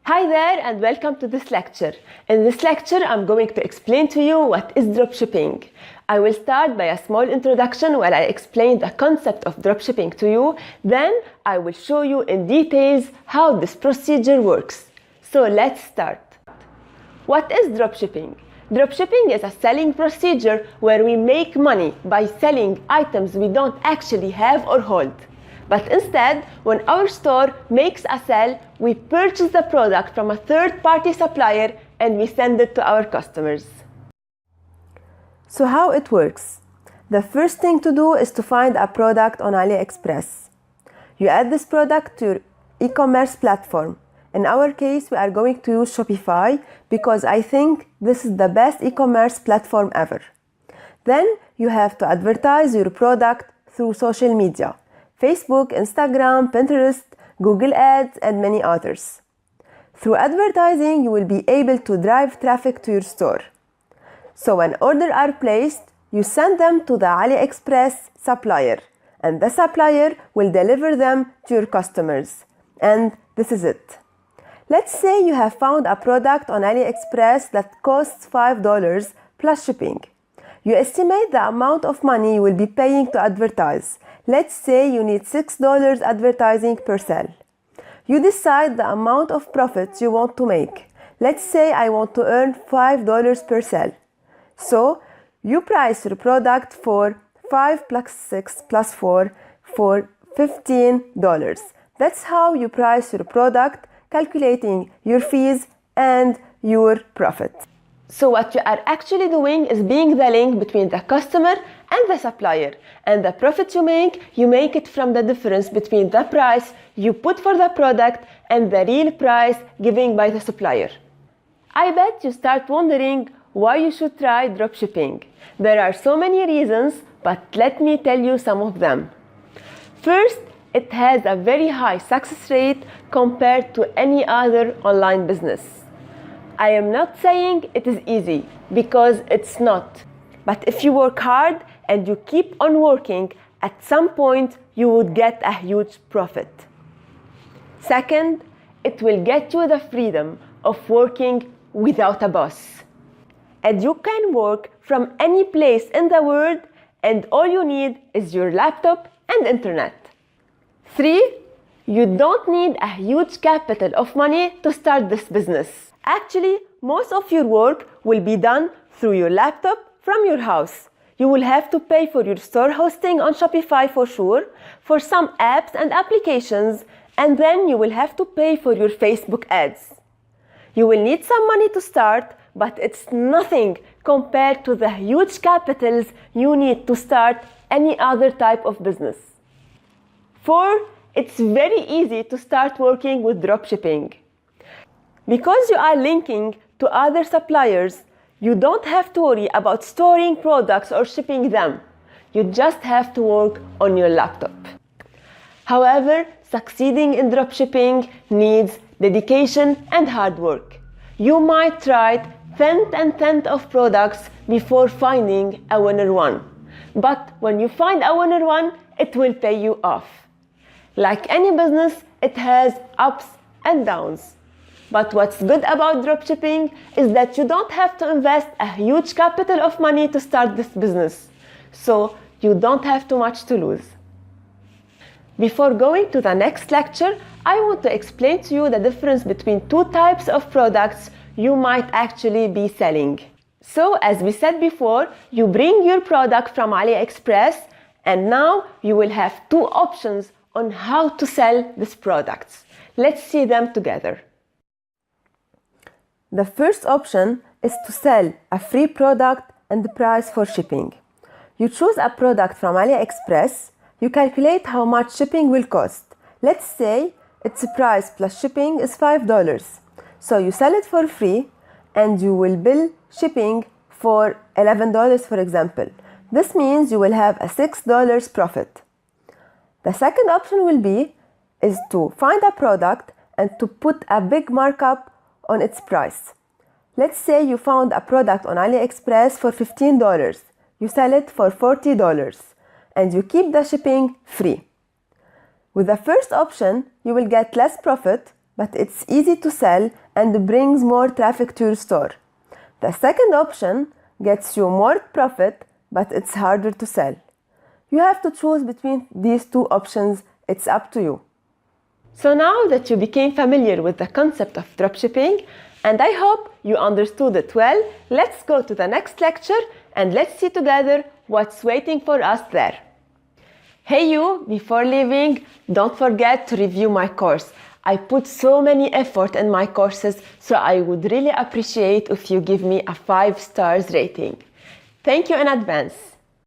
Hi there and welcome to this lecture. In this lecture, I'm going to explain to you what is dropshipping. I will start by a small introduction where I explain the concept of dropshipping to you. Then I will show you in details how this procedure works. So let's start. What is dropshipping? Dropshipping is a selling procedure where we make money by selling items we don't actually have or hold. But instead, when our store makes a sale, we purchase the product from a third-party supplier and we send it to our customers. So how it works? The first thing to do is to find a product on AliExpress. You add this product to your e-commerce platform. In our case, we are going to use Shopify because I think this is the best e-commerce platform ever. Then you have to advertise your product through social media. Facebook, Instagram, Pinterest, Google Ads, and many others. Through advertising, you will be able to drive traffic to your store. So when orders are placed, you send them to the AliExpress supplier, and the supplier will deliver them to your customers. And this is it. Let's say you have found a product on AliExpress that costs $5 plus shipping. You estimate the amount of money you will be paying to advertise. Let's say you need $6 advertising per sale. You decide the amount of profits you want to make. Let's say I want to earn $5 per sale. So you price your product for 5 plus 6 plus 4 for $15. That's how you price your product, calculating your fees and your profit. So what you are actually doing is being the link between the customer and the supplier. And the profit you make it from the difference between the price you put for the product and the real price given by the supplier. I bet you start wondering why you should try dropshipping. There are so many reasons, but let me tell you some of them. First, it has a very high success rate compared to any other online business. I am not saying it is easy, because it's not. But if you work hard and you keep on working, at some point you would get a huge profit. Second, it will get you the freedom of working without a boss. And you can work from any place in the world, and all you need is your laptop and internet. 3, you don't need a huge capital of money to start this business. Actually, most of your work will be done through your laptop from your house. You will have to pay for your store hosting on Shopify for sure, for some apps and applications, and then you will have to pay for your Facebook ads. You will need some money to start, but it's nothing compared to the huge capitals you need to start any other type of business. 4, it's very easy to start working with dropshipping. Because you are linking to other suppliers, you don't have to worry about storing products or shipping them. You just have to work on your laptop. However, succeeding in dropshipping needs dedication and hard work. You might try tenth of products before finding a winner one. But when you find a winner one, it will pay you off. Like any business, it has ups and downs. But what's good about dropshipping is that you don't have to invest a huge capital of money to start this business. So you don't have too much to lose. Before going to the next lecture, I want to explain to you the difference between two types of products you might actually be selling. So as we said before, you bring your product from AliExpress, and now you will have two options on how to sell these products. Let's see them together. The first option is to sell a free product and the price for shipping. You choose a product from AliExpress, you calculate how much shipping will cost. Let's say its price plus shipping is $5. So you sell it for free and you will bill shipping for $11, for example. This means you will have a $6 profit. The second option is to find a product and to put a big markup on its price. Let's say you found a product on AliExpress for $15. You sell it for $40 and you keep the shipping free. With the first option, you will get less profit but it's easy to sell and brings more traffic to your store. The second option gets you more profit, but it's harder to sell. You have to choose between these two options. It's up to you. So now that you became familiar with the concept of dropshipping, and I hope you understood it well, let's go to the next lecture and let's see together what's waiting for us there. Hey you, before leaving, don't forget to review my course. I put so many effort in my courses, so I would really appreciate if you give me a 5 stars rating. Thank you in advance.